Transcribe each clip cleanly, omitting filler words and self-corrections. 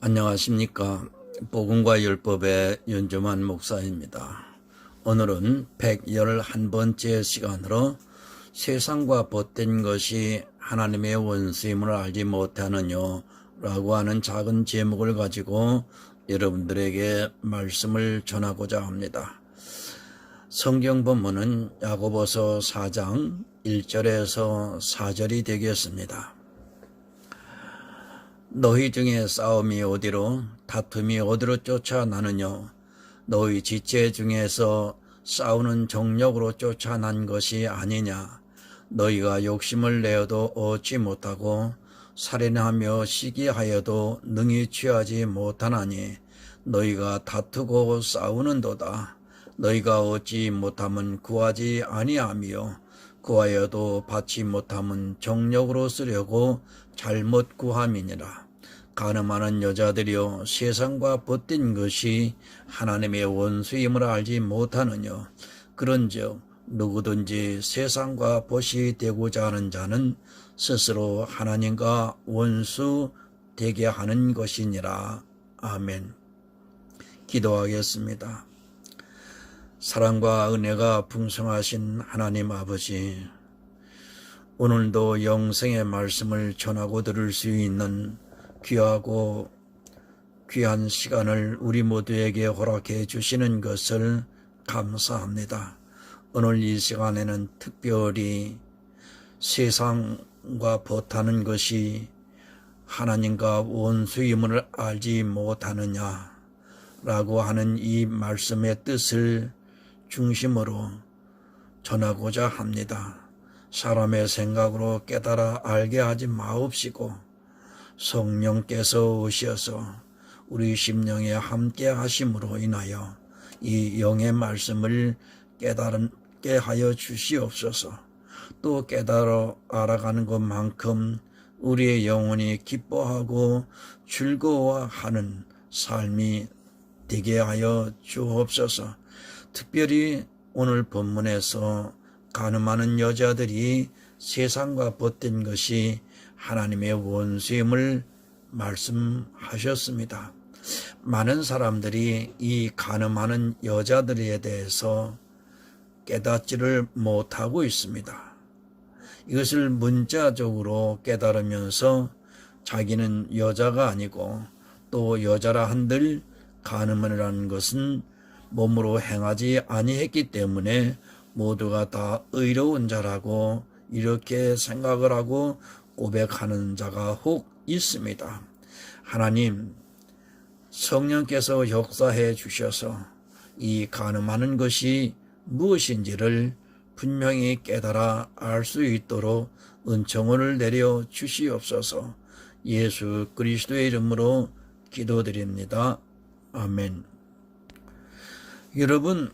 안녕하십니까. 복음과 율법의 윤주만 목사입니다. 오늘은 111번째 시간으로 세상과 벗된 것이 하나님의 원수임을 알지 못하느냐 라고 하는 작은 제목을 가지고 여러분들에게 말씀을 전하고자 합니다. 성경 본문은 야고보서 4장 1절에서 4절이 되겠습니다. 너희 중에 싸움이 어디로 다툼이 어디로 쫓아나느냐. 너희 지체 중에서 싸우는 정력으로 쫓아난 것이 아니냐. 너희가 욕심을 내어도 얻지 못하고 살인하며 시기하여도 능히 취하지 못하나니 너희가 다투고 싸우는도다. 너희가 얻지 못함은 구하지 아니하며 구하여도 받지 못함은 정력으로 쓰려고 잘못 구함이니라. 가늠하는 여자들이여 세상과 벗된 것이 하나님의 원수임을 알지 못하느냐. 그런즉 누구든지 세상과 벗이 되고자 하는 자는 스스로 하나님과 원수 되게 하는 것이니라. 아멘. 기도하겠습니다. 사랑과 은혜가 풍성하신 하나님 아버지, 오늘도 영생의 말씀을 전하고 들을 수 있는 귀하고 귀한 시간을 우리 모두에게 허락해 주시는 것을 감사합니다. 오늘 이 시간에는 특별히 세상과 벗하는 것이 하나님과 원수임을 알지 못하느냐라고 하는 이 말씀의 뜻을 중심으로 전하고자 합니다. 사람의 생각으로 깨달아 알게 하지 마옵시고 성령께서 오셔서 우리 심령에 함께 하심으로 인하여 이 영의 말씀을 깨달게 하여 주시옵소서. 또 깨달아 알아가는 것만큼 우리의 영혼이 기뻐하고 즐거워하는 삶이 되게 하여 주옵소서. 특별히 오늘 본문에서 가늠하는 여자들이 세상과 벗된 것이 하나님의 원수임을 말씀하셨습니다. 많은 사람들이 이 가늠하는 여자들에 대해서 깨닫지를 못하고 있습니다. 이것을 문자적으로 깨달으면서 자기는 여자가 아니고 또 여자라 한들 가늠을 하는 것은 몸으로 행하지 아니했기 때문에 모두가 다 의로운 자라고 이렇게 생각을 하고 고백하는 자가 혹 있습니다. 하나님, 성령께서 역사해 주셔서 이 가늠하는 것이 무엇인지를 분명히 깨달아 알 수 있도록 은총을 내려 주시옵소서. 예수 그리스도의 이름으로 기도드립니다. 아멘. 여러분,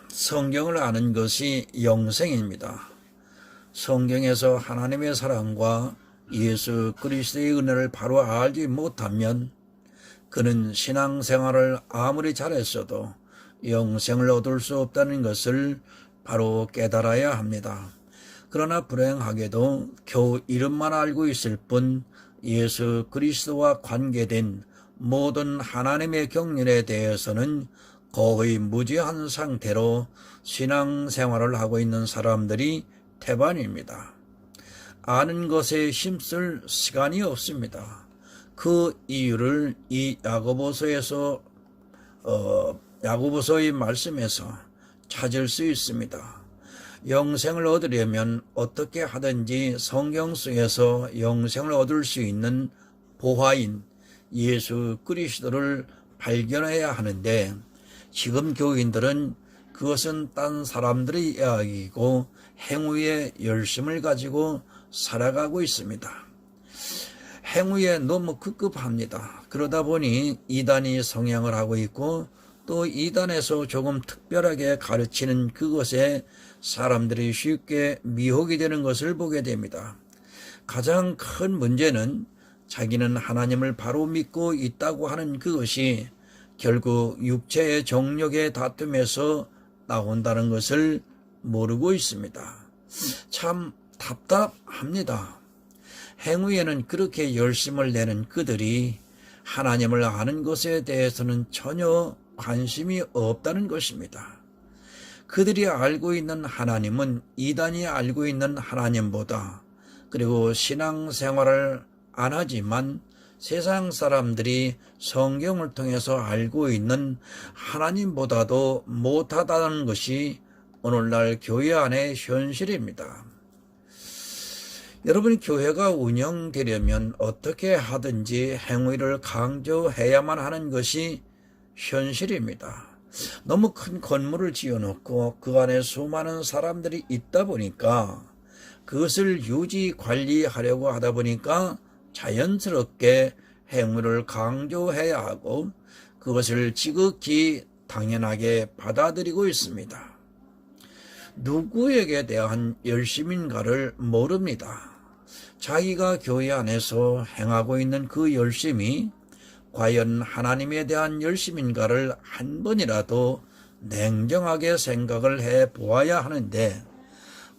성경을 아는 것이 영생입니다. 성경에서 하나님의 사랑과 예수 그리스도의 은혜를 바로 알지 못하면 그는 신앙생활을 아무리 잘했어도 영생을 얻을 수 없다는 것을 바로 깨달아야 합니다. 그러나 불행하게도 겨우 이름만 알고 있을 뿐 예수 그리스도와 관계된 모든 하나님의 경륜에 대해서는 거의 무지한 상태로 신앙생활을 하고 있는 사람들이 태반입니다. 아는 것에 힘쓸 시간이 없습니다. 그 이유를 이 야고보서의 말씀에서 찾을 수 있습니다. 영생을 얻으려면 어떻게 하든지 성경 속에서 영생을 얻을 수 있는 보화인 예수 그리스도를 발견해야 하는데 지금 교인들은 그것은 딴 사람들의 이야기이고 행위의 열심을 가지고 살아가고 있습니다. 행위에 너무 급급합니다. 그러다 보니 이단이 성향을 하고 있고 또 이단에서 조금 특별하게 가르치는 그것에 사람들이 쉽게 미혹이 되는 것을 보게 됩니다. 가장 큰 문제는 자기는 하나님을 바로 믿고 있다고 하는 그것이 결국 육체의 정력의 다툼에서 나온다는 것을 모르고 있습니다. 참 답답합니다. 행위에는 그렇게 열심을 내는 그들이 하나님을 아는 것에 대해서는 전혀 관심이 없다는 것입니다. 그들이 알고 있는 하나님은 이단이 알고 있는 하나님보다, 그리고 신앙생활을 안 하지만 세상 사람들이 성경을 통해서 알고 있는 하나님보다도 못하다는 것이 오늘날 교회 안의 현실입니다. 여러분, 교회가 운영되려면 어떻게 하든지 행위를 강조해야만 하는 것이 현실입니다. 너무 큰 건물을 지어놓고 그 안에 수많은 사람들이 있다 보니까 그것을 유지 관리하려고 하다 보니까 자연스럽게 행위를 강조해야 하고 그것을 지극히 당연하게 받아들이고 있습니다. 누구에게 대한 열심인가를 모릅니다. 자기가 교회 안에서 행하고 있는 그 열심이 과연 하나님에 대한 열심인가를 한 번이라도 냉정하게 생각을 해 보아야 하는데,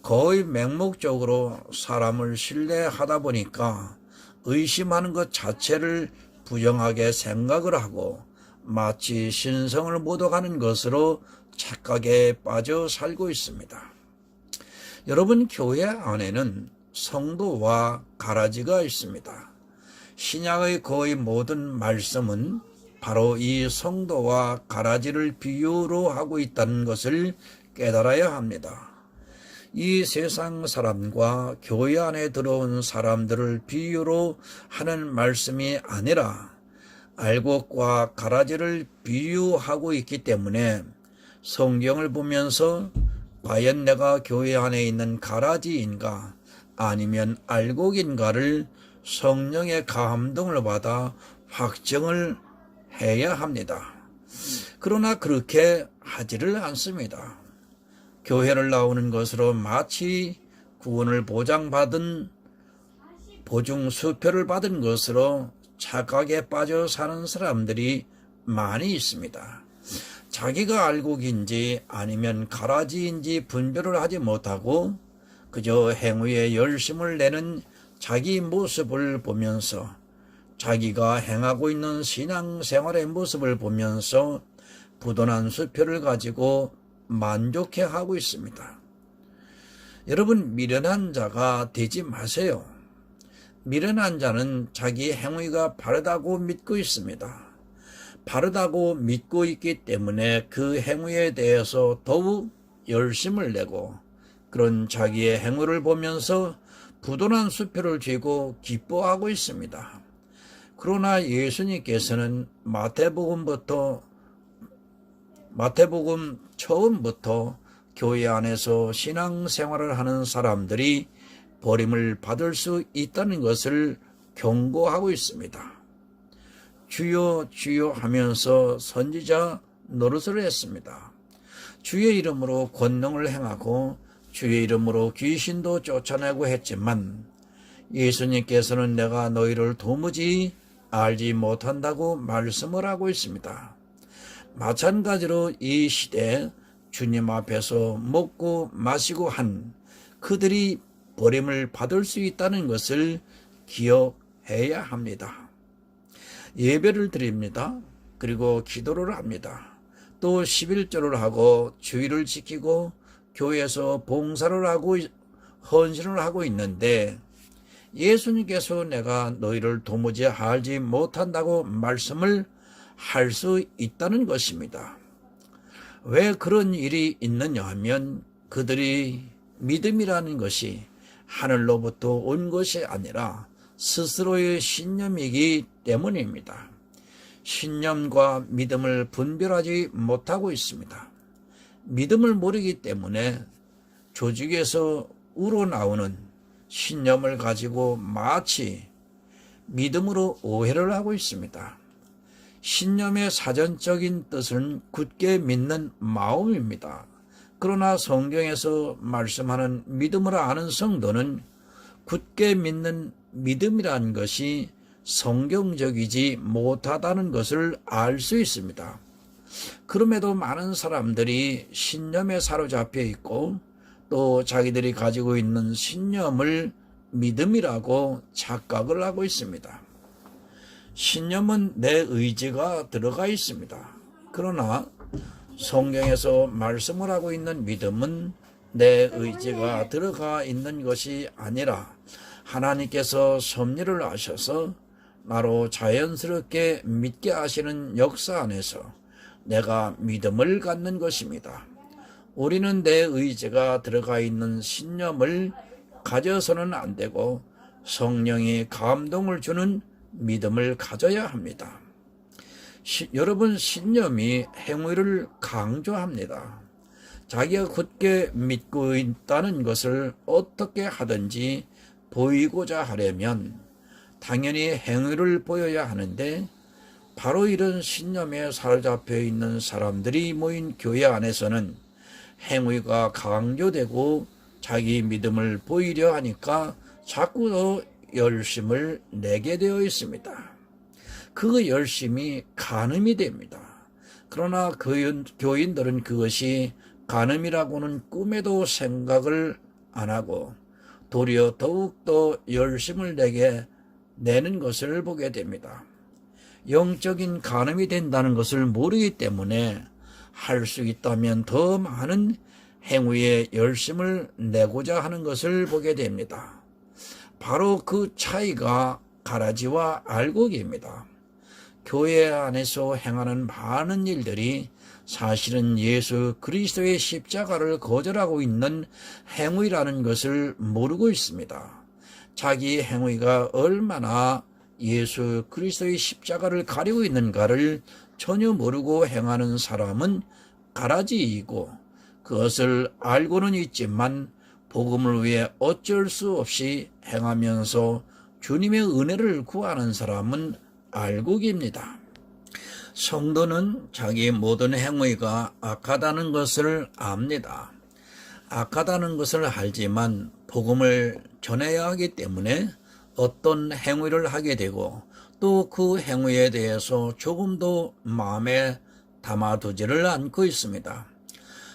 거의 맹목적으로 사람을 신뢰하다 보니까 의심하는 것 자체를 부정하게 생각을 하고 마치 신성을 묻어가는 것으로 착각에 빠져 살고 있습니다. 여러분, 교회 안에는 성도와 가라지가 있습니다. 신약의 거의 모든 말씀은 바로 이 성도와 가라지를 비유로 하고 있다는 것을 깨달아야 합니다. 이 세상 사람과 교회 안에 들어온 사람들을 비유로 하는 말씀이 아니라 알곡과 가라지를 비유하고 있기 때문에 성경을 보면서 과연 내가 교회 안에 있는 가라지인가 아니면 알곡인가를 성령의 감동을 받아 확정을 해야 합니다. 그러나 그렇게 하지를 않습니다. 교회를 나오는 것으로 마치 구원을 보장받은 보증수표를 받은 것으로 착각에 빠져 사는 사람들이 많이 있습니다. 자기가 알곡인지 아니면 가라지인지 분별을 하지 못하고 그저 행위에 열심을 내는 자기 모습을 보면서, 자기가 행하고 있는 신앙생활의 모습을 보면서 부도난 수표를 가지고 만족해하고 있습니다. 여러분, 미련한 자가 되지 마세요. 미련한 자는 자기 행위가 바르다고 믿고 있습니다. 바르다고 믿고 있기 때문에 그 행위에 대해서 더욱 열심을 내고 그런 자기의 행위를 보면서 부도난 수표를 쥐고 기뻐하고 있습니다. 그러나 예수님께서는 마태복음 처음부터 교회 안에서 신앙생활을 하는 사람들이 버림을 받을 수 있다는 것을 경고하고 있습니다. 주여 주여 하면서 선지자 노릇을 했습니다. 주의 이름으로 권능을 행하고 주의 이름으로 귀신도 쫓아내고 했지만 예수님께서는 내가 너희를 도무지 알지 못한다고 말씀을 하고 있습니다. 마찬가지로 이 시대에 주님 앞에서 먹고 마시고 한 그들이 버림을 받을 수 있다는 것을 기억해야 합니다. 예배를 드립니다. 그리고 기도를 합니다. 또 11조를 하고 주의를 지키고 교회에서 봉사를 하고 헌신을 하고 있는데 예수님께서 내가 너희를 도무지 알지 못한다고 말씀을 할 수 있다는 것입니다. 왜 그런 일이 있느냐 하면 그들이 믿음이라는 것이 하늘로부터 온 것이 아니라 스스로의 신념이기 때문입니다. 신념과 믿음을 분별하지 못하고 있습니다. 믿음을 모르기 때문에 조직에서 우러나오는 신념을 가지고 마치 믿음으로 오해를 하고 있습니다. 신념의 사전적인 뜻은 굳게 믿는 마음입니다. 그러나 성경에서 말씀하는 믿음을 아는 성도는 굳게 믿는 믿음이라는 것이 성경적이지 못하다는 것을 알 수 있습니다. 그럼에도 많은 사람들이 신념에 사로잡혀 있고 또 자기들이 가지고 있는 신념을 믿음이라고 착각을 하고 있습니다. 신념은 내 의지가 들어가 있습니다. 그러나 성경에서 말씀을 하고 있는 믿음은 내 의지가 들어가 있는 것이 아니라 하나님께서 섭리를 하셔서 나로 자연스럽게 믿게 하시는 역사 안에서 내가 믿음을 갖는 것입니다. 우리는 내 의지가 들어가 있는 신념을 가져서는 안 되고 성령이 감동을 주는 믿음을 가져야 합니다. 여러분, 신념이 행위를 강조합니다. 자기가 굳게 믿고 있다는 것을 어떻게 하든지 보이고자 하려면 당연히 행위를 보여야 하는데, 바로 이런 신념에 사로잡혀 있는 사람들이 모인 교회 안에서는 행위가 강조되고 자기 믿음을 보이려 하니까 자꾸 더 열심을 내게 되어 있습니다. 그 열심이 간음이 됩니다. 그러나 교인들은 그것이 간음이라고는 꿈에도 생각을 안 하고 도리어 더욱더 열심을 내는 것을 보게 됩니다. 영적인 간음이 된다는 것을 모르기 때문에 할 수 있다면 더 많은 행위에 열심을 내고자 하는 것을 보게 됩니다. 바로 그 차이가 가라지와 알곡입니다. 교회 안에서 행하는 많은 일들이 사실은 예수 그리스도의 십자가를 거절하고 있는 행위라는 것을 모르고 있습니다. 자기 행위가 얼마나 예수 그리스도의 십자가를 가리고 있는가를 전혀 모르고 행하는 사람은 가라지이고, 그것을 알고는 있지만 복음을 위해 어쩔 수 없이 행하면서 주님의 은혜를 구하는 사람은 알곡입니다. 성도는 자기 모든 행위가 악하다는 것을 압니다. 악하다는 것을 알지만 복음을 전해야 하기 때문에 어떤 행위를 하게 되고 또 그 행위에 대해서 조금도 마음에 담아두지를 않고 있습니다.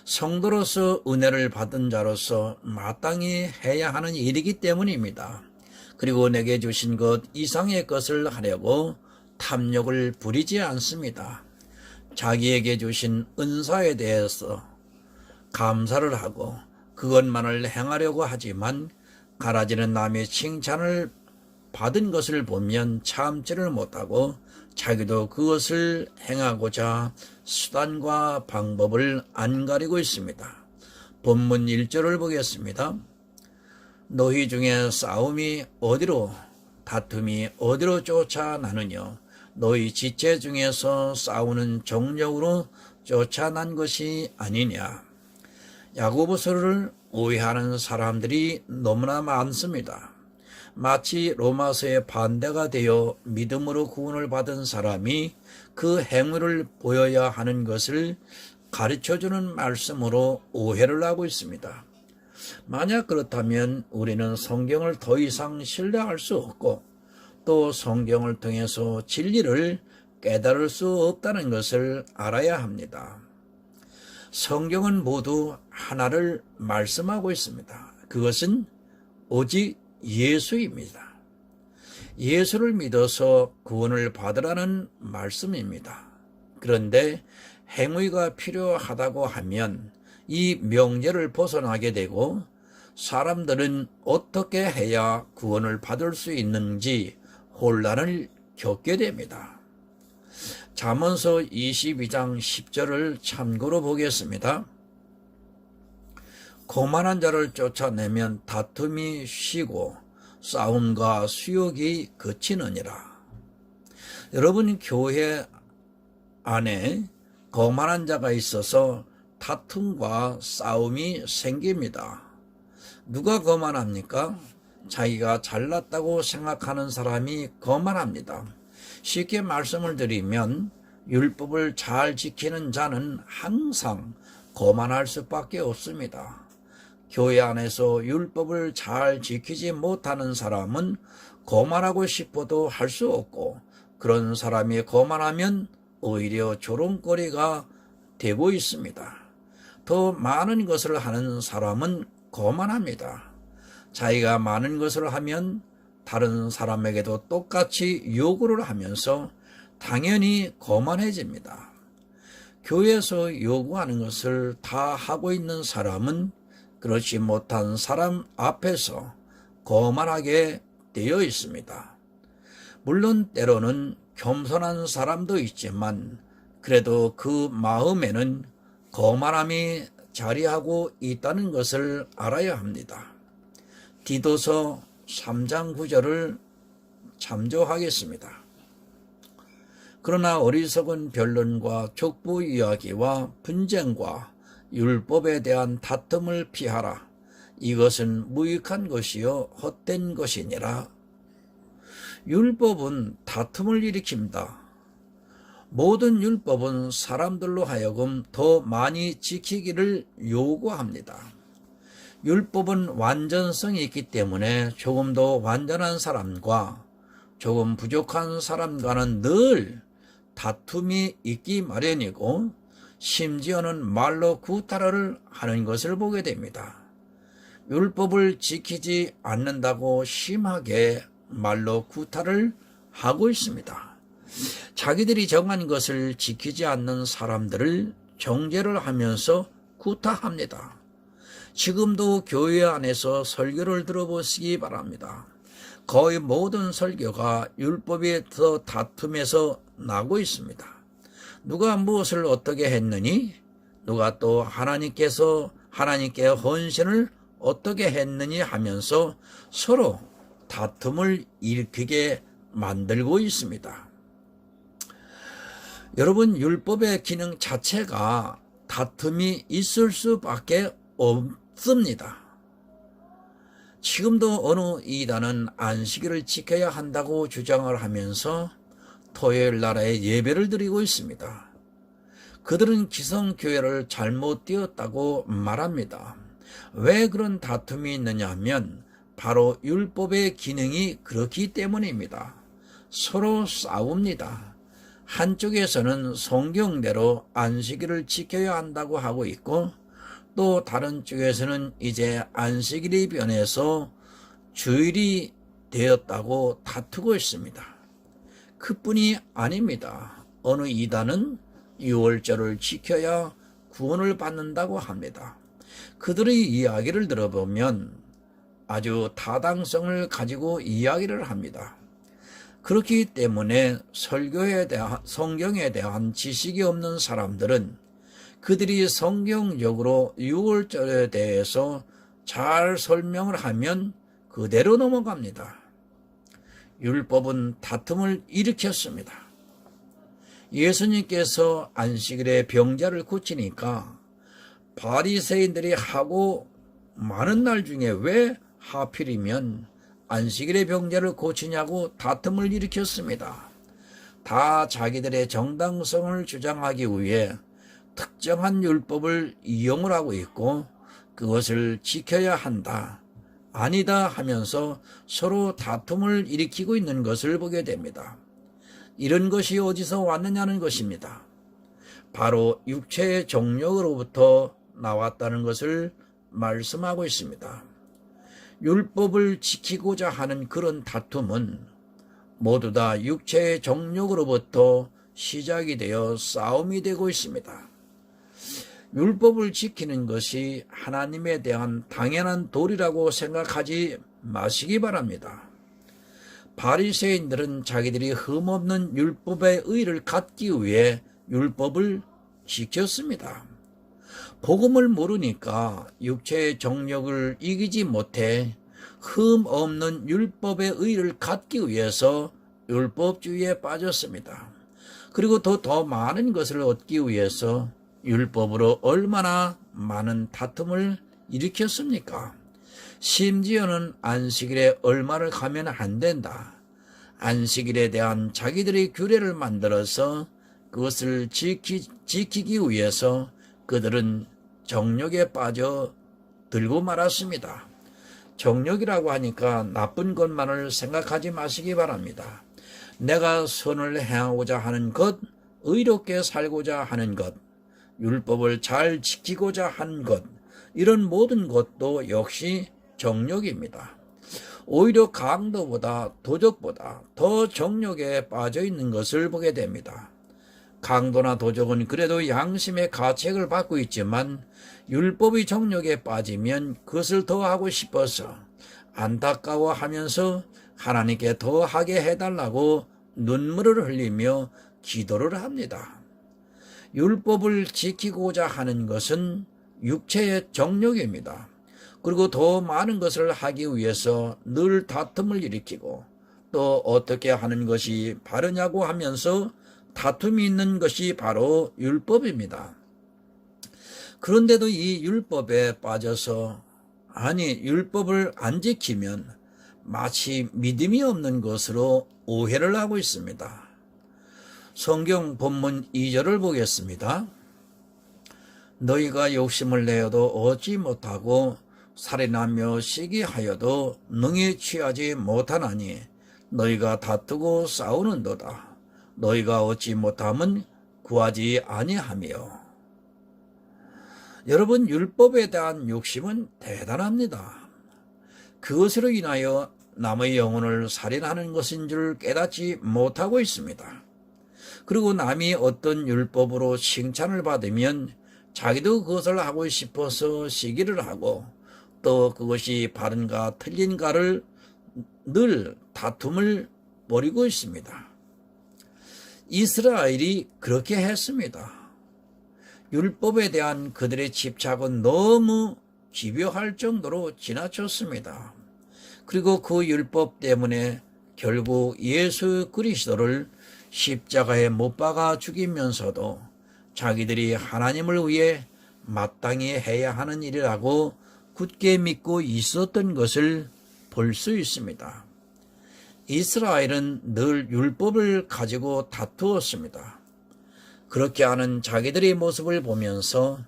성도로서 은혜를 받은 자로서 마땅히 해야 하는 일이기 때문입니다. 그리고 내게 주신 것 이상의 것을 하려고 탐욕을 부리지 않습니다. 자기에게 주신 은사에 대해서 감사를 하고 그것만을 행하려고 하지만, 가라지는 남의 칭찬을 받은 것을 보면 참지를 못하고 자기도 그것을 행하고자 수단과 방법을 안 가리고 있습니다. 본문 1절을 보겠습니다. 너희 중에 싸움이 어디로, 다툼이 어디로 쫓아나느냐? 너희 지체 중에서 싸우는 정력으로 쫓아난 것이 아니냐? 야고보서를 오해하는 사람들이 너무나 많습니다. 마치 로마서의 반대가 되어 믿음으로 구원을 받은 사람이 그 행위를 보여야 하는 것을 가르쳐주는 말씀으로 오해를 하고 있습니다. 만약 그렇다면 우리는 성경을 더 이상 신뢰할 수 없고 또 성경을 통해서 진리를 깨달을 수 없다는 것을 알아야 합니다. 성경은 모두 하나를 말씀하고 있습니다. 그것은 오직 예수입니다. 예수를 믿어서 구원을 받으라는 말씀입니다. 그런데 행위가 필요하다고 하면 이 명제를 벗어나게 되고, 사람들은 어떻게 해야 구원을 받을 수 있는지 혼란을 겪게 됩니다. 잠언서 22장 10절을 참고로 보겠습니다. 고만한 자를 쫓아내면 다툼이 쉬고 싸움과 수욕이 그치느니라. 여러분, 교회 안에 거만한 자가 있어서 다툼과 싸움이 생깁니다. 누가 거만합니까? 자기가 잘났다고 생각하는 사람이 거만합니다. 쉽게 말씀을 드리면 율법을 잘 지키는 자는 항상 거만할 수밖에 없습니다. 교회 안에서 율법을 잘 지키지 못하는 사람은 거만하고 싶어도 할 수 없고, 그런 사람이 거만하면 오히려 조롱거리가 되고 있습니다. 더 많은 것을 하는 사람은 거만합니다. 자기가 많은 것을 하면 다른 사람에게도 똑같이 요구를 하면서 당연히 거만해집니다. 교회에서 요구하는 것을 다 하고 있는 사람은 그렇지 못한 사람 앞에서 거만하게 되어 있습니다. 물론 때로는 겸손한 사람도 있지만 그래도 그 마음에는 거만함이 자리하고 있다는 것을 알아야 합니다. 디도서 3장 9절을 참조하겠습니다. 그러나 어리석은 변론과 족부 이야기와 분쟁과 율법에 대한 다툼을 피하라. 이것은 무익한 것이요 헛된 것이니라. 율법은 다툼을 일으킵니다. 모든 율법은 사람들로 하여금 더 많이 지키기를 요구합니다. 율법은 완전성이 있기 때문에 조금 더 완전한 사람과 조금 부족한 사람과는 늘 다툼이 있기 마련이고 심지어는 말로 구타를 하는 것을 보게 됩니다. 율법을 지키지 않는다고 심하게 말로 구타를 하고 있습니다. 자기들이 정한 것을 지키지 않는 사람들을 정죄를 하면서 구타합니다. 지금도 교회 안에서 설교를 들어보시기 바랍니다. 거의 모든 설교가 율법에 더 다툼에서 나고 있습니다. 누가 무엇을 어떻게 했느니, 누가 또 하나님께 헌신을 어떻게 했느니 하면서 서로 다툼을 일으키게 만들고 있습니다. 여러분, 율법의 기능 자체가 다툼이 있을 수밖에 없습니다. 지금도 어느 이단은 안식일을 지켜야 한다고 주장을 하면서 토요일 날에 예배를 드리고 있습니다. 그들은 기성교회를 잘못 띄었다고 말합니다. 왜 그런 다툼이 있느냐 하면 바로 율법의 기능이 그렇기 때문입니다. 서로 싸웁니다. 한쪽에서는 성경대로 안식일을 지켜야 한다고 하고 있고 또 다른 쪽에서는 이제 안식일이 변해서 주일이 되었다고 다투고 있습니다. 그뿐이 아닙니다. 어느 이단은 유월절을 지켜야 구원을 받는다고 합니다. 그들의 이야기를 들어보면 아주 타당성을 가지고 이야기를 합니다. 그렇기 때문에 성경에 대한 지식이 없는 사람들은 그들이 성경적으로 유월절에 대해서 잘 설명을 하면 그대로 넘어갑니다. 율법은 다툼을 일으켰습니다. 예수님께서 안식일에 병자를 고치니까 바리새인들이 하고 많은 날 중에 왜 하필이면 안식일에 병자를 고치냐고 다툼을 일으켰습니다. 다 자기들의 정당성을 주장하기 위해 특정한 율법을 이용을 하고 있고 그것을 지켜야 한다, 아니다 하면서 서로 다툼을 일으키고 있는 것을 보게 됩니다. 이런 것이 어디서 왔느냐는 것입니다. 바로 육체의 정욕으로부터 나왔다는 것을 말씀하고 있습니다. 율법을 지키고자 하는 그런 다툼은 모두 다 육체의 정욕으로부터 시작이 되어 싸움이 되고 있습니다. 율법을 지키는 것이 하나님에 대한 당연한 도리라고 생각하지 마시기 바랍니다. 바리새인들은 자기들이 흠없는 율법의 의를 갖기 위해 율법을 지켰습니다. 복음을 모르니까 육체의 정욕을 이기지 못해 흠없는 율법의 의를 갖기 위해서 율법주의에 빠졌습니다. 그리고 더 많은 것을 얻기 위해서 율법으로 얼마나 많은 다툼을 일으켰습니까? 심지어는 안식일에 얼마를 가면 안 된다. 안식일에 대한 자기들의 규례를 만들어서 그것을 지키기 위해서 그들은 정욕에 빠져 들고 말았습니다. 정욕이라고 하니까 나쁜 것만을 생각하지 마시기 바랍니다. 내가 선을 행하고자 하는 것, 의롭게 살고자 하는 것, 율법을 잘 지키고자 하는 것, 이런 모든 것도 역시 정욕입니다. 오히려 강도보다 도적보다 더 정욕에 빠져 있는 것을 보게 됩니다. 강도나 도적은 그래도 양심의 가책을 받고 있지만 율법의 정욕에 빠지면 그것을 더 하고 싶어서 안타까워하면서 하나님께 더 하게 해달라고 눈물을 흘리며 기도를 합니다. 율법을 지키고자 하는 것은 육체의 정욕입니다. 그리고 더 많은 것을 하기 위해서 늘 다툼을 일으키고 또 어떻게 하는 것이 바르냐고 하면서 다툼이 있는 것이 바로 율법입니다. 그런데도 이 율법에 빠져서 율법을 안 지키면 마치 믿음이 없는 것으로 오해를 하고 있습니다. 성경 본문 2절을 보겠습니다. 너희가 욕심을 내어도 얻지 못하고 살인하며 시기하여도 능히 취하지 못하나니 너희가 다투고 싸우는도다. 너희가 얻지 못함은 구하지 아니하며. 여러분, 율법에 대한 욕심은 대단합니다. 그것으로 인하여 남의 영혼을 살인하는 것인 줄 깨닫지 못하고 있습니다. 그리고 남이 어떤 율법으로 칭찬을 받으면 자기도 그것을 하고 싶어서 시기를 하고 또 그것이 바른가 틀린가를 늘 다툼을 벌이고 있습니다. 이스라엘이 그렇게 했습니다. 율법에 대한 그들의 집착은 너무 집요할 정도로 지나쳤습니다. 그리고 그 율법 때문에 결국 예수 그리스도를 십자가에 못 박아 죽이면서도 자기들이 하나님을 위해 마땅히 해야 하는 일이라고 굳게 믿고 있었던 것을 볼 수 있습니다. 이스라엘은 늘 율법을 가지고 다투었습니다. 그렇게 하는 자기들의 모습을 보면서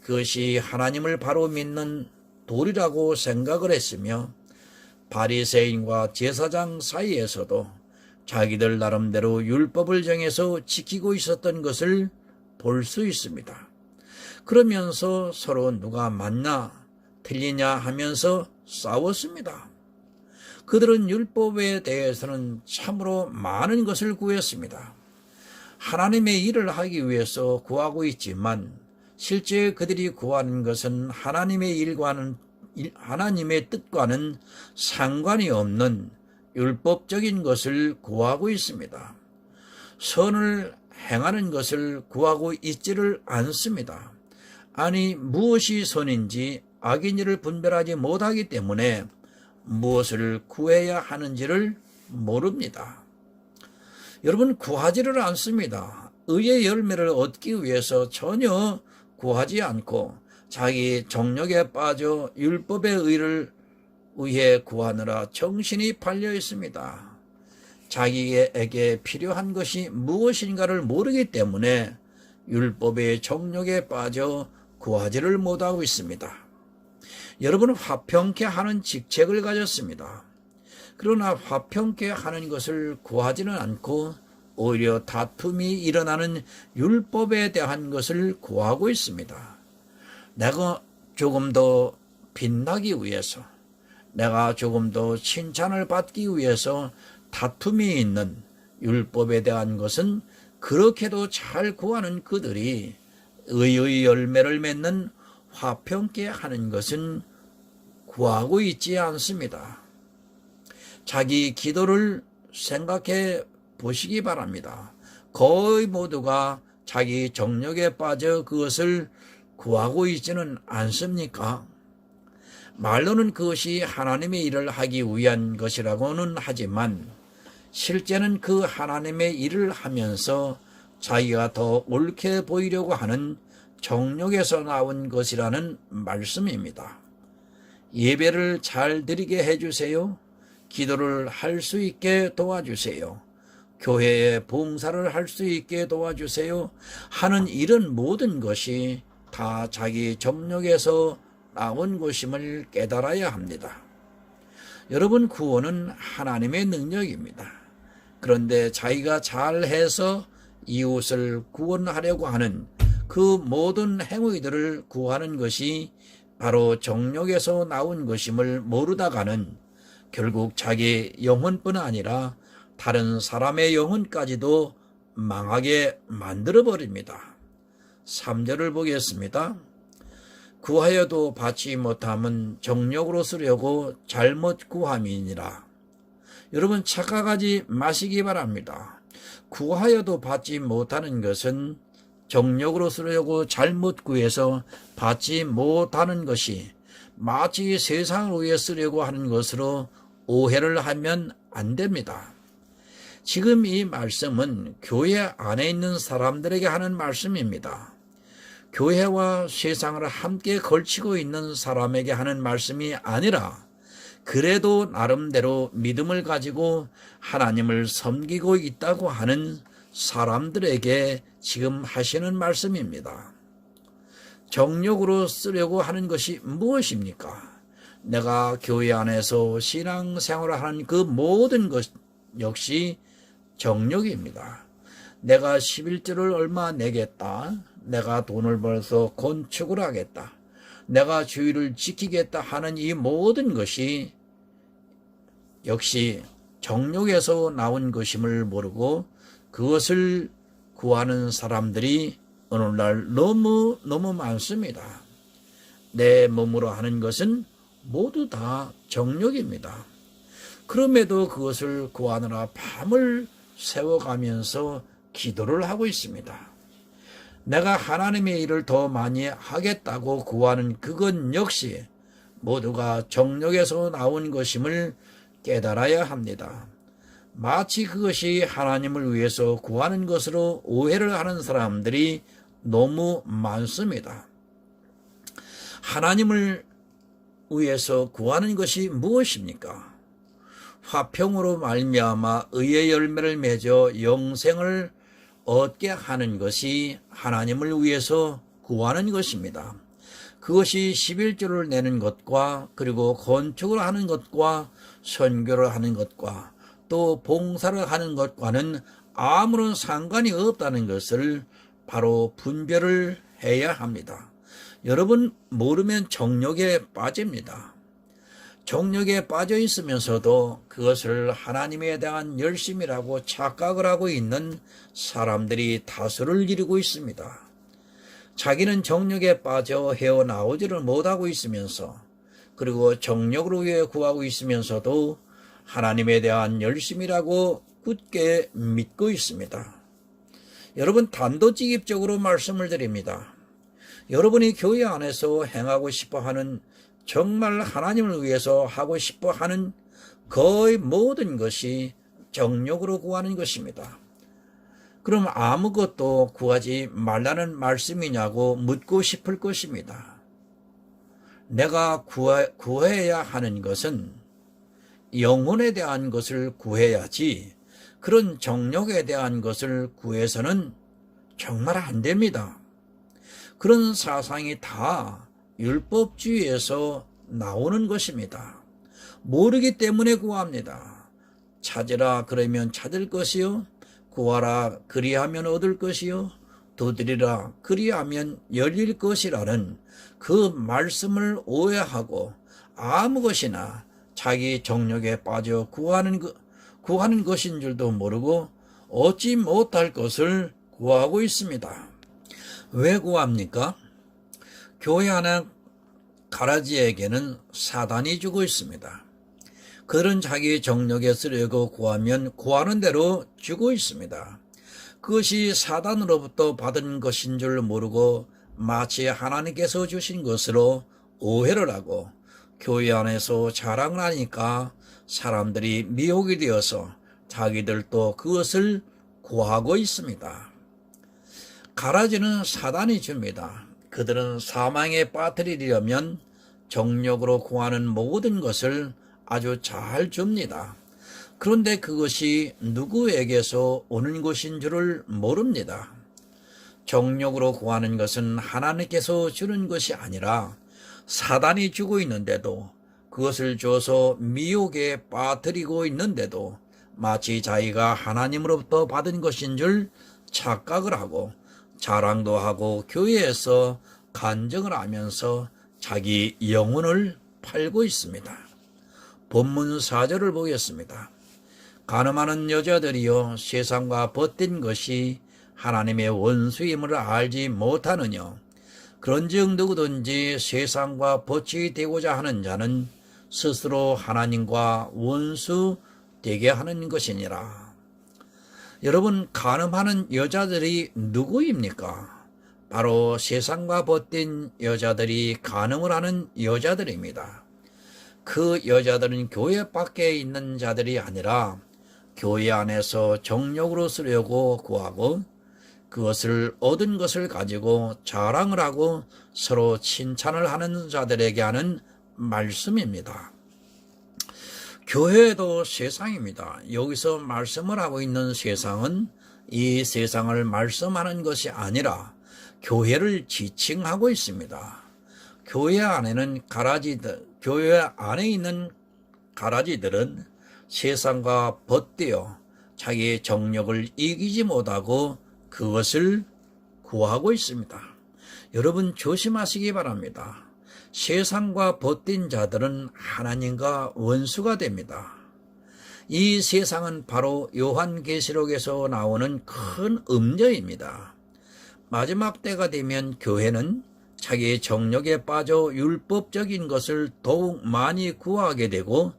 그것이 하나님을 바로 믿는 도리라고 생각을 했으며 바리새인과 제사장 사이에서도 자기들 나름대로 율법을 정해서 지키고 있었던 것을 볼 수 있습니다. 그러면서 서로 누가 맞나 틀리냐 하면서 싸웠습니다. 그들은 율법에 대해서는 참으로 많은 것을 구했습니다. 하나님의 일을 하기 위해서 구하고 있지만 실제 그들이 구하는 것은 하나님의 뜻과는 상관이 없는 율법적인 것을 구하고 있습니다. 선을 행하는 것을 구하고 있지를 않습니다. 무엇이 선인지 악인지를 분별하지 못하기 때문에 무엇을 구해야 하는지를 모릅니다. 여러분, 구하지를 않습니다. 의의 열매를 얻기 위해서 전혀 구하지 않고 자기 정욕에 빠져 율법의 의를 위해 구하느라 정신이 팔려 있습니다. 자기에게 필요한 것이 무엇인가를 모르기 때문에 율법의 정욕에 빠져 구하지를 못하고 있습니다. 여러분은 화평케 하는 직책을 가졌습니다. 그러나 화평케 하는 것을 구하지는 않고 오히려 다툼이 일어나는 율법에 대한 것을 구하고 있습니다. 내가 조금 더 빛나기 위해서, 내가 조금 더 칭찬을 받기 위해서 다툼이 있는 율법에 대한 것은 그렇게도 잘 구하는 그들이 의의 열매를 맺는 화평케 하는 것은 구하고 있지 않습니다. 자기 기도를 생각해 보시기 바랍니다. 거의 모두가 자기 정욕에 빠져 그것을 구하고 있지는 않습니까? 말로는 그것이 하나님의 일을 하기 위한 것이라고는 하지만 실제는 그 하나님의 일을 하면서 자기가 더 옳게 보이려고 하는 정욕에서 나온 것이라는 말씀입니다. 예배를 잘 드리게 해주세요. 기도를 할 수 있게 도와주세요. 교회에 봉사를 할 수 있게 도와주세요. 하는 이런 모든 것이 다 자기 정욕에서 나온 것임을 깨달아야 합니다. 여러분, 구원은 하나님의 능력입니다. 그런데 자기가 잘해서 이웃을 구원하려고 하는 그 모든 행위들을 구하는 것이 바로 정욕에서 나온 것임을 모르다가는 결국 자기 영혼뿐 아니라 다른 사람의 영혼까지도 망하게 만들어버립니다. 3절을 보겠습니다. 구하여도 받지 못함은 정욕으로 쓰려고 잘못 구함이니라. 여러분 착각하지 마시기 바랍니다. 구하여도 받지 못하는 것은 정욕으로 쓰려고 잘못 구해서 받지 못하는 것이 마치 세상을 위해 쓰려고 하는 것으로 오해를 하면 안 됩니다. 지금 이 말씀은 교회 안에 있는 사람들에게 하는 말씀입니다. 교회와 세상을 함께 걸치고 있는 사람에게 하는 말씀이 아니라 그래도 나름대로 믿음을 가지고 하나님을 섬기고 있다고 하는 사람들에게 지금 하시는 말씀입니다. 정욕으로 쓰려고 하는 것이 무엇입니까? 내가 교회 안에서 신앙생활을 하는 그 모든 것 역시 정욕입니다. 내가 11조를 얼마 내겠다. 내가 돈을 벌어서 건축을 하겠다. 내가 주의를 지키겠다 하는 이 모든 것이 역시 정욕에서 나온 것임을 모르고 그것을 구하는 사람들이 오늘날 너무 많습니다. 내 몸으로 하는 것은 모두 다 정욕입니다. 그럼에도 그것을 구하느라 밤을 새워가면서 기도를 하고 있습니다. 내가 하나님의 일을 더 많이 하겠다고 구하는 그것 역시 모두가 정욕에서 나온 것임을 깨달아야 합니다. 마치 그것이 하나님을 위해서 구하는 것으로 오해를 하는 사람들이 너무 많습니다. 하나님을 위해서 구하는 것이 무엇입니까? 화평으로 말미암아 의의 열매를 맺어 영생을 얻게 하는 것이 하나님을 위해서 구하는 것입니다. 그것이 11조를 내는 것과 그리고 건축을 하는 것과 선교를 하는 것과 또 봉사를 하는 것과는 아무런 상관이 없다는 것을 바로 분별을 해야 합니다. 여러분 모르면 정욕에 빠집니다. 정욕에 빠져 있으면서도 그것을 하나님에 대한 열심이라고 착각을 하고 있는 사람들이 다수를 이루고 있습니다. 자기는 정욕에 빠져 헤어나오지를 못하고 있으면서 그리고 정욕을 위해 구하고 있으면서도 하나님에 대한 열심이라고 굳게 믿고 있습니다. 여러분 단도직입적으로 말씀을 드립니다. 여러분이 교회 안에서 행하고 싶어하는 정말 하나님을 위해서 하고 싶어하는 거의 모든 것이 정욕으로 구하는 것입니다. 그럼 아무것도 구하지 말라는 말씀이냐고 묻고 싶을 것입니다. 내가 구해야 하는 것은 영혼에 대한 것을 구해야지 그런 정욕에 대한 것을 구해서는 정말 안 됩니다. 그런 사상이 다 율법주의에서 나오는 것입니다. 모르기 때문에 구합니다. 찾으라 그러면 찾을 것이요, 구하라 그리하면 얻을 것이요, 두드리라 그리하면 열릴 것이라는 그 말씀을 오해하고 아무 것이나 자기 정욕에 빠져 구하는 것인 줄도 모르고 얻지 못할 것을 구하고 있습니다. 왜 구합니까? 교회 안에 가라지에게는 사단이 주고 있습니다. 그런 자기 정욕에 쓰려고 구하면 구하는 대로 주고 있습니다. 그것이 사단으로부터 받은 것인 줄 모르고 마치 하나님께서 주신 것으로 오해를 하고 교회 안에서 자랑을 하니까 사람들이 미혹이 되어서 자기들도 그것을 구하고 있습니다. 가라지는 사단이 줍니다. 그들은 사망에 빠뜨리려면 정욕으로 구하는 모든 것을 아주 잘 줍니다. 그런데 그것이 누구에게서 오는 것인 줄을 모릅니다. 정욕으로 구하는 것은 하나님께서 주는 것이 아니라 사단이 주고 있는데도 그것을 줘서 미혹에 빠뜨리고 있는데도 마치 자기가 하나님으로부터 받은 것인 줄 착각을 하고 자랑도 하고 교회에서 간증을 하면서 자기 영혼을 팔고 있습니다. 본문 4절을 보겠습니다. 간음하는 여자들이여 세상과 벗된 것이 하나님의 원수임을 알지 못하느냐. 그런즉 누구든지 세상과 벗이 되고자 하는 자는 스스로 하나님과 원수 되게 하는 것이니라. 여러분, 간음하는 여자들이 누구입니까? 바로 세상과 벗된 여자들이 간음을 하는 여자들입니다. 그 여자들은 교회 밖에 있는 자들이 아니라 교회 안에서 정욕으로 쓰려고 구하고 그것을 얻은 것을 가지고 자랑을 하고 서로 칭찬을 하는 자들에게 하는 말씀입니다. 교회도 세상입니다. 여기서 말씀을 하고 있는 세상은 이 세상을 말씀하는 것이 아니라 교회를 지칭하고 있습니다. 교회 안에 있는 가라지들은 세상과 벗되어 자기의 정욕을 이기지 못하고 그것을 구하고 있습니다. 여러분 조심하시기 바랍니다. 세상과 벗된 자들은 하나님과 원수가 됩니다. 이 세상은 바로 요한계시록에서 나오는 큰 음녀입니다. 마지막 때가 되면 교회는 자기의 정욕에 빠져 율법적인 것을 더욱 많이 구하게 되고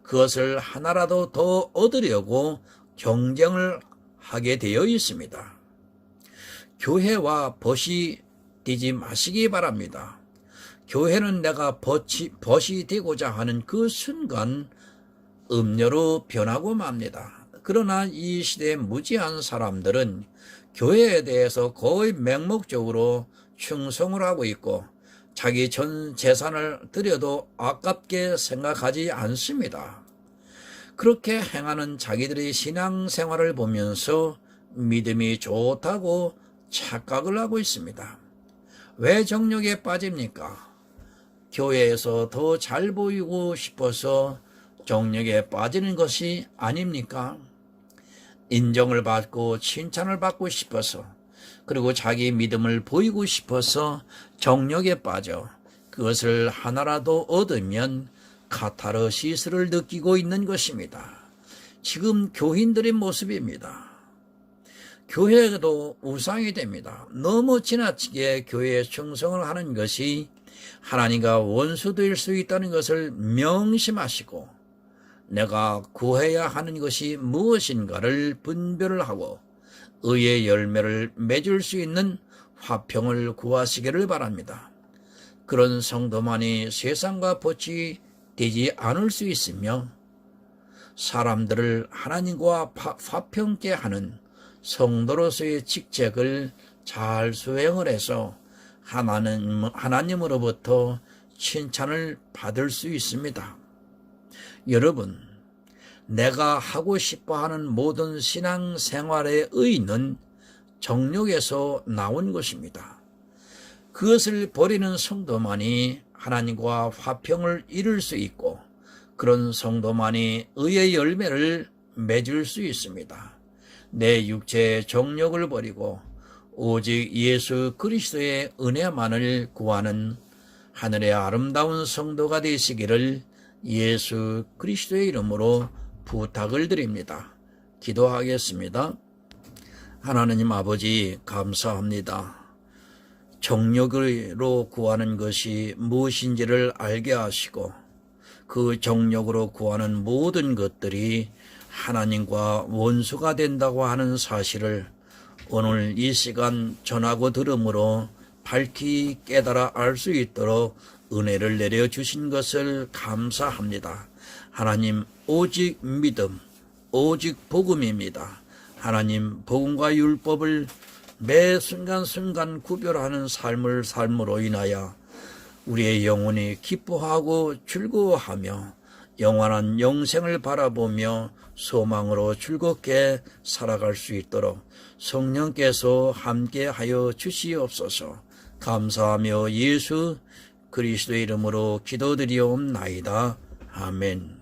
그것을 하나라도 더 얻으려고 경쟁을 하게 되어 있습니다. 교회와 벗이 되지 마시기 바랍니다. 교회는 내가 벗이 되고자 하는 그 순간 음녀로 변하고 맙니다. 그러나 이 시대의 무지한 사람들은 교회에 대해서 거의 맹목적으로 충성을 하고 있고 자기 전 재산을 드려도 아깝게 생각하지 않습니다. 그렇게 행하는 자기들의 신앙생활을 보면서 믿음이 좋다고 착각을 하고 있습니다. 왜 정욕에 빠집니까? 교회에서 더 잘 보이고 싶어서 정욕에 빠지는 것이 아닙니까? 인정을 받고 칭찬을 받고 싶어서 그리고 자기 믿음을 보이고 싶어서 정욕에 빠져 그것을 하나라도 얻으면 카타르시스를 느끼고 있는 것입니다. 지금 교인들의 모습입니다. 교회도 우상이 됩니다. 너무 지나치게 교회에 충성을 하는 것이 하나님과 원수될 수 있다는 것을 명심하시고 내가 구해야 하는 것이 무엇인가를 분별을 하고 의의 열매를 맺을 수 있는 화평을 구하시기를 바랍니다. 그런 성도만이 세상과 벗이 되지 않을 수 있으며 사람들을 하나님과 화평케 하는 성도로서의 직책을 잘 수행을 해서 하나님으로부터 칭찬을 받을 수 있습니다. 여러분, 내가 하고 싶어하는 모든 신앙생활의 의의는 정욕에서 나온 것입니다. 그것을 버리는 성도만이 하나님과 화평을 이룰 수 있고 그런 성도만이 의의 열매를 맺을 수 있습니다. 내 육체의 정욕을 버리고 오직 예수 그리스도의 은혜만을 구하는 하늘의 아름다운 성도가 되시기를 예수 그리스도의 이름으로 부탁을 드립니다. 기도하겠습니다. 하나님 아버지 감사합니다. 정욕으로 구하는 것이 무엇인지를 알게 하시고 그 정욕으로 구하는 모든 것들이 하나님과 원수가 된다고 하는 사실을 오늘 이 시간 전하고 들음으로 밝히 깨달아 알 수 있도록 은혜를 내려주신 것을 감사합니다. 하나님 오직 믿음, 오직 복음입니다. 하나님 복음과 율법을 매 순간순간 구별하는 삶을 삶으로 인하여 우리의 영혼이 기뻐하고 즐거워하며 영원한 영생을 바라보며 소망으로 즐겁게 살아갈 수 있도록 성령께서 함께하여 주시옵소서. 감사하며 예수 그리스도의 이름으로 기도드리옵나이다. 아멘.